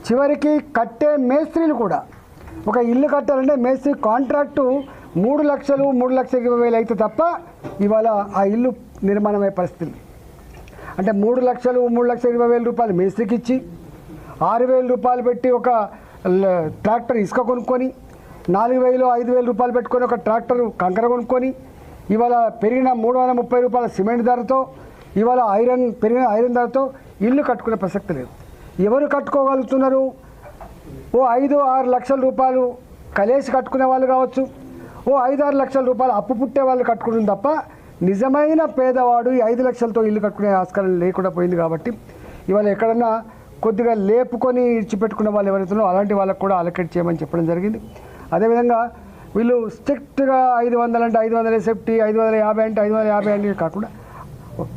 చివరికి కట్టే మేస్త్రీలు కూడా ఒక ఇల్లు కట్టాలంటే మేస్త్రి కాంట్రాక్టు 3,20,000 అయితే తప్ప ఇవాళ ఆ ఇల్లు నిర్మాణమయ్యే పరిస్థితి. అంటే 3,20,000 రూపాయలు మేస్త్రికి ఇచ్చి 6,000 రూపాయలు పెట్టి ఒక ట్రాక్టర్ ఇసుక కొనుక్కొని 4,000 5,000 రూపాయలు పెట్టుకొని ఒక ట్రాక్టర్ కంకర కొనుక్కొని ఇవాళ పెరిగిన 330 రూపాయల సిమెంట్ ధరతో ఇవాళ పెరిగిన ఐరన్ ధరతో ఇల్లు కట్టుకునే ప్రసక్తి లేదు. ఎవరు కట్టుకోగలుగుతున్నారు? ఓ 5-6 లక్షల రూపాయలు కలేసి కట్టుకునే వాళ్ళు కావచ్చు, ఓ 5-6 లక్షల రూపాయలు అప్పు పుట్టే వాళ్ళు కట్టుకుంటుంది తప్ప నిజమైన పేదవాడు ఈ 5 లక్షలతో ఇల్లు కట్టుకునే ఆస్కారం లేకుండా పోయింది. కాబట్టి ఇవాళ ఎక్కడన్నా కొద్దిగా లేపుకొని ఇచ్చిపెట్టుకున్న వాళ్ళు ఎవరైతున్నారో అలాంటి వాళ్ళకు కూడా అలొకేట్ చేయమని చెప్పడం జరిగింది. అదేవిధంగా వీళ్ళు స్ట్రిక్ట్గా 500 అంటే 500 సేఫ్టీ, 550 అంటే 550 అని కాకుండా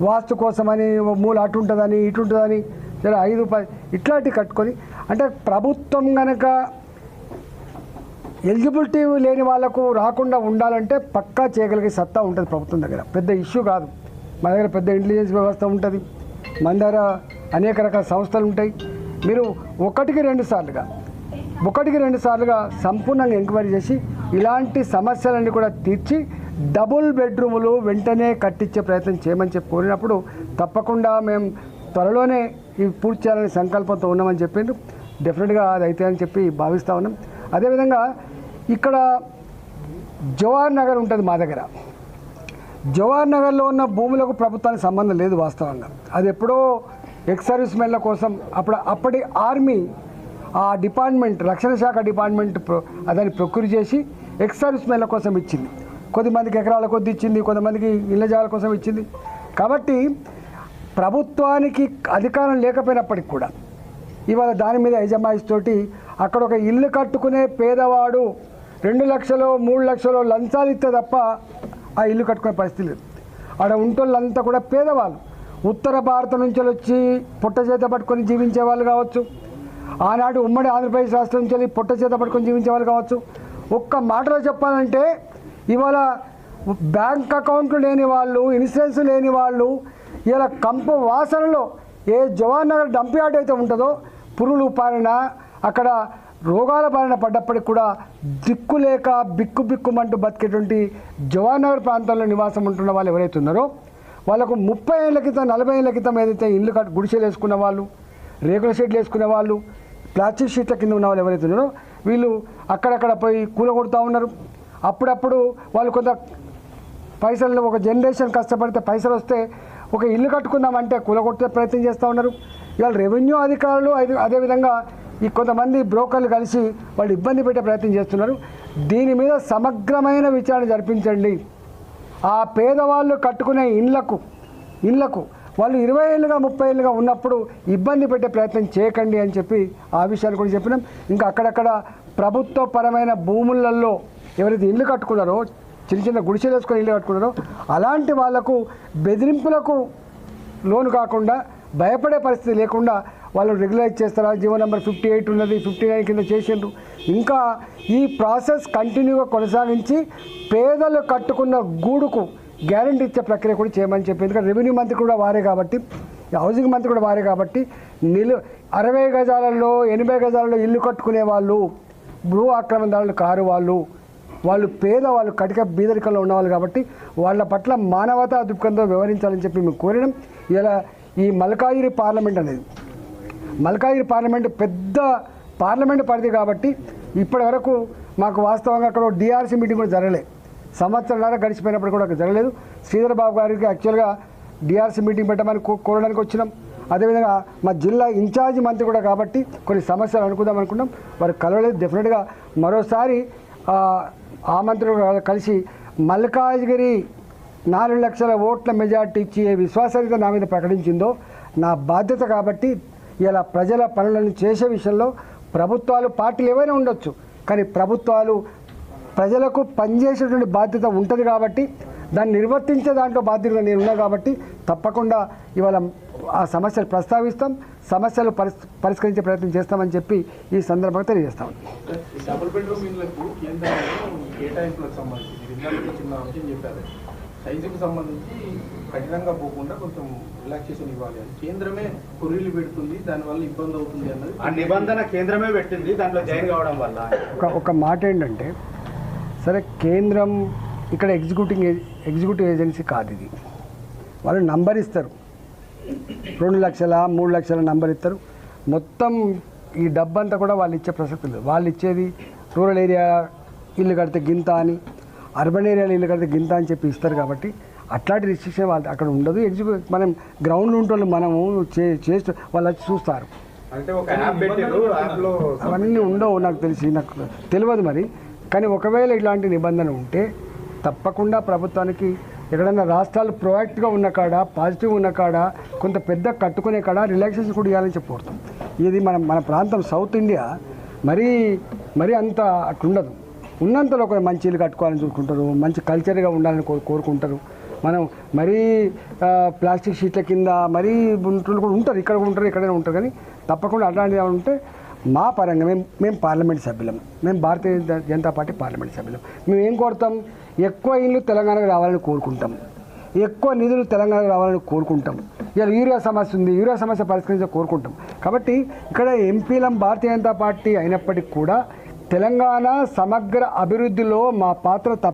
వాస్తు కోసమని మూల అటు ఉంటుందని ఇటు ఉంటుందని 5 ఇట్లాంటివి కట్టుకొని, అంటే ప్రభుత్వం కనుక ఎలిజిబిలిటీ లేని వాళ్ళకు రాకుండా ఉండాలంటే పక్కా చేయగలిగే సత్తా ఉంటుంది ప్రభుత్వం దగ్గర. పెద్ద ఇష్యూ కాదు. మన దగ్గర పెద్ద ఇంటెలిజెన్స్ వ్యవస్థ ఉంటుంది, మన దగ్గర అనేక రకాల సంస్థలు ఉంటాయి. మీరు ఒకటికి రెండు సార్లుగా సంపూర్ణంగా ఎంక్వైరీ చేసి ఇలాంటి సమస్యలన్నీ కూడా తీర్చి డబుల్ బెడ్రూములు వెంటనే కట్టించే ప్రయత్నం చేయమని చెప్పి కోరినప్పుడు తప్పకుండా మేము త్వరలోనే ఇవి పూర్తి చేయాలనే సంకల్పంతో ఉన్నామని చెప్పిండ్రు. డెఫినెట్గా అది అయితే అని చెప్పి భావిస్తూ ఉన్నాం. అదేవిధంగా ఇక్కడ జవహర్ నగర్ ఉంటుంది మా దగ్గర. జవహర్ నగర్లో ఉన్న భూములకు ప్రభుత్వానికి సంబంధం లేదు వాస్తవంగా. అది ఎప్పుడో ఎక్స్ సర్వీస్ మెన్ల కోసం అప్పటి ఆర్మీ ఆ డిపార్ట్మెంట్, రక్షణ శాఖ డిపార్ట్మెంట్ దాన్ని ప్రొక్యూర్ చేసి ఎక్స్ సర్వీస్ మెన్ల కోసం ఇచ్చింది. కొద్దిమందికి ఎకరాల కొద్ది ఇచ్చింది, కొంతమందికి ఇళ్ళ జాగాల కోసం ఇచ్చింది. కాబట్టి ప్రభుత్వానికి అధికారం లేకపోయినప్పటికి కూడా ఇవాళ దాని మీద యజమాయిస్తోటి అక్కడ ఒక ఇల్లు కట్టుకునే పేదవాడు 2 లక్షలు 3 లక్షలు లంచాలు ఇస్తే తప్ప ఆ ఇల్లు కట్టుకునే పరిస్థితి లేదు. ఆడ ఉంటోళ్ళంతా కూడా పేదవాళ్ళు, ఉత్తర భారతం నుంచి వచ్చి పొట్ట చేత పట్టుకొని జీవించే వాళ్ళు కావచ్చు, ఆనాడు ఉమ్మడి ఆంధ్రప్రదేశ్ రాష్ట్రం నుంచి పొట్ట చేత పట్టుకొని జీవించే వాళ్ళు కావచ్చు. ఒక్క మాటలో చెప్పాలంటే ఇవాళ బ్యాంక్ అకౌంట్లు లేని వాళ్ళు, ఇన్సూరెన్స్ లేని వాళ్ళు ఇలా కంపు వాసనలో ఏ జవహర్ నగర్ డంప్ యార్డ్ అయితే ఉంటుందో పురుగులు పారిన అక్కడ రోగాల బారిన పడ్డప్పటికి కూడా దిక్కు లేక బిక్కుమంటూ బతికేటువంటి జవహర్ నగర్ ప్రాంతంలో నివాసం ఉంటున్న వాళ్ళు ఎవరైతే ఉన్నారో వాళ్ళకు 30 ఏళ్ళ క్రితం 40 ఏళ్ళ క్రితం ఏదైతే ఇల్లు గుడిసెలు వేసుకున్న వాళ్ళు, రేకుల షెడ్లు వేసుకునే వాళ్ళు, ప్లాస్టిక్ షీట్ల కింద ఉన్న వాళ్ళు ఎవరైతే ఉన్నారో వీళ్ళు అక్కడక్కడ పోయి కూలగొడుతూ ఉన్నారు. అప్పుడప్పుడు వాళ్ళు కొంత పైసలు, ఒక జనరేషన్ కష్టపడితే పైసలు వస్తే ఒక ఇల్లు కట్టుకుందామంటే కూలగొట్టే ప్రయత్నం చేస్తూ ఉన్నారు. ఇవాళ రెవెన్యూ అధికారులు అదేవిధంగా ఈ కొంతమంది బ్రోకర్లు కలిసి వాళ్ళు ఇబ్బంది పెట్టే ప్రయత్నం చేస్తున్నారు. దీని మీద సమగ్రమైన విచారణ జరిపించండి. ఆ పేదవాళ్ళు కట్టుకునే ఇళ్లకు వాళ్ళు 20 ఏళ్ళుగా 30 ఏళ్ళుగా ఉన్నప్పుడు ఇబ్బంది పెట్టే ప్రయత్నం చేయకండి అని చెప్పి ఆ విషయాలు కూడా చెప్పినాం. ఇంకా అక్కడక్కడ ప్రభుత్వ పరమైన భూములలో ఎవరైతే ఇల్లు కట్టుకున్నారో, చిన్న గుడిసెలు వేసుకొని ఇల్లు కట్టుకున్నారో అలాంటి వాళ్లకు బెదిరింపులకు లోను కాకుండా భయపడే పరిస్థితి లేకుండా వాళ్ళు రెగ్యులైజ్ చేస్తారా. జీవో నెంబర్ 58 ఉన్నది, 59 కింద చేసిండ్రు. ఇంకా ఈ ప్రాసెస్ కంటిన్యూగా కొనసాగించి పేదలు కట్టుకున్న గూడుకు గ్యారెంటీ ఇచ్చే ప్రక్రియ కూడా చేయమని చెప్పి, ఎందుకంటే రెవెన్యూ మంత్రి కూడా వారే కాబట్టి, హౌసింగ్ మంత్రి కూడా వారే కాబట్టి 60 గజాలలో 80 గజాలలో ఇల్లు కట్టుకునే వాళ్ళు భూ ఆక్రమణదారులు కారు వాళ్ళు పేదవాళ్ళు, కటిక బీదరికంలో ఉన్నవాళ్ళు కాబట్టి వాళ్ళ పట్ల మానవతా దృక్పథంతో వ్యవహరించాలని చెప్పి మేము కోరడం. ఇలా ఈ మల్కాజిగిరి పార్లమెంట్ పెద్ద పార్లమెంట్ పరిధి కాబట్టి ఇప్పటి వరకు మాకు వాస్తవంగా అక్కడ డిఆర్సీ మీటింగ్ కూడా జరగలేదు. సంవత్సరాల గడిచిపోయినప్పుడు కూడా జరగలేదు. శ్రీధర్ బాబు గారికి యాక్చువల్గా డిఆర్సీ మీటింగ్ పెట్టమని కోరడానికి వచ్చినాం. అదేవిధంగా మా జిల్లా ఇన్ఛార్జి మంత్రి కూడా కాబట్టి కొన్ని సమస్యలు అనుకుందాం అనుకున్నాం, వారు కలవలేదు. డెఫినెట్గా మరోసారి ఆ మంత్రులు కలిసి మల్కాజిగిరి 4 లక్షల ఓట్ల మెజార్టీ ఇచ్చి విశ్వాసరీత నా మీద ప్రకటించిందో నా బాధ్యత కాబట్టి ఇలా ప్రజల పనులను చేసే విషయంలో ప్రభుత్వాలు, పార్టీలు ఏవైనా ఉండొచ్చు, కానీ ప్రభుత్వాలు ప్రజలకు పనిచేసేటువంటి బాధ్యత ఉంటుంది కాబట్టి దాన్ని నిర్వర్తించే దాంట్లో బాధ్యతగా నేను ఉన్నా కాబట్టి తప్పకుండా ఇవాళ ఆ సమస్యలు ప్రస్తావిస్తాం, సమస్యలు పరిష్కరించే ప్రయత్నం చేస్తామని చెప్పి ఈ సందర్భంగా తెలియజేస్తాం. సైజుకు సంబంధించి కఠినంగా పోకుండా కొంచెం రిలాక్సేషన్ ఇవ్వాలి అని కేంద్రమే కొర్రీలు పెడుతుంది, దానివల్ల ఇబ్బంది అవుతుంది అన్నది ఆ నిబంధన కేంద్రమే పెట్టింది, దాంట్లో జాయిన్ కావడం వల్ల. ఒక మాట ఏంటంటే, సరే కేంద్రం ఇక్కడ ఎగ్జిక్యూటివ్ ఏజెన్సీ కాదు ఇది. వాళ్ళు నంబర్ ఇస్తారు, 2 లక్షల 3 లక్షల నంబర్ ఇస్తారు. మొత్తం ఈ డబ్బంతా కూడా వాళ్ళు ఇచ్చే ప్రసక్తి లేదు. వాళ్ళు ఇచ్చేది రూరల్ ఏరియా ఇల్లు కడితే గింత అని, అర్బన్ ఏరియాలో ఇల్లు కడితే గింత అని చెప్పి ఇస్తారు. కాబట్టి అట్లాంటి రిస్ట్రిక్షన్ వాళ్ళు అక్కడ ఉండదు. మనం గ్రౌండ్ ఉంటే మనము చేస్తూ వాళ్ళు వచ్చి చూస్తారు. అంటే ఒక యాప్ పెట్టారు, యాప్లో అవన్నీ ఉండవు నాకు తెలియదు మరి. కానీ ఒకవేళ ఇలాంటి నిబంధన ఉంటే తప్పకుండా ప్రభుత్వానికి ఎక్కడైనా రాష్ట్రాలు ప్రొయాక్టివ్గా ఉన్న కాడ, పాజిటివ్ ఉన్న కాడ, కొంత పెద్ద కట్టుకునే కాడ రిలాక్సేషన్ కూడా ఇవ్వాలని చెప్పి కోరుతాం. ఇది మన ప్రాంతం సౌత్ ఇండియా మరీ అంత అట్లుండదు. ఉన్నంతలో ఒక మంచి ఇల్లు కట్టుకోవాలని చూసుకుంటారు, మంచి కల్చర్గా ఉండాలని కోరుకుంటారు. మనం మరీ ప్లాస్టిక్ షీట్ల కింద మరీ ఉంటున్న కూడా ఉంటారు, ఇక్కడ ఉంటారు, ఎక్కడైనా ఉంటారు. కానీ తప్పకుండా అట్లాంటివి ఉంటే మా పరంగా మేము పార్లమెంట్ సభ్యులం, మేము భారతీయ జనతా పార్టీ పార్లమెంట్ సభ్యులం. మేము ఏం కోరుతాం? ఎక్కువ ఇల్లు తెలంగాణకు రావాలని కోరుకుంటాం, ఎక్కువ నిధులు తెలంగాణకు రావాలని కోరుకుంటాం. ఇలా యూరియా సమస్య ఉంది, యూరియా సమస్య పరిష్కరించాలని కోరుకుంటాం. కాబట్టి ఇక్కడ ఎంపీలం భారతీయ జనతా పార్టీ అయినప్పటికీ కూడా తెలంగాణ సమగ్ర అభివృద్ధిలో మా పాత్ర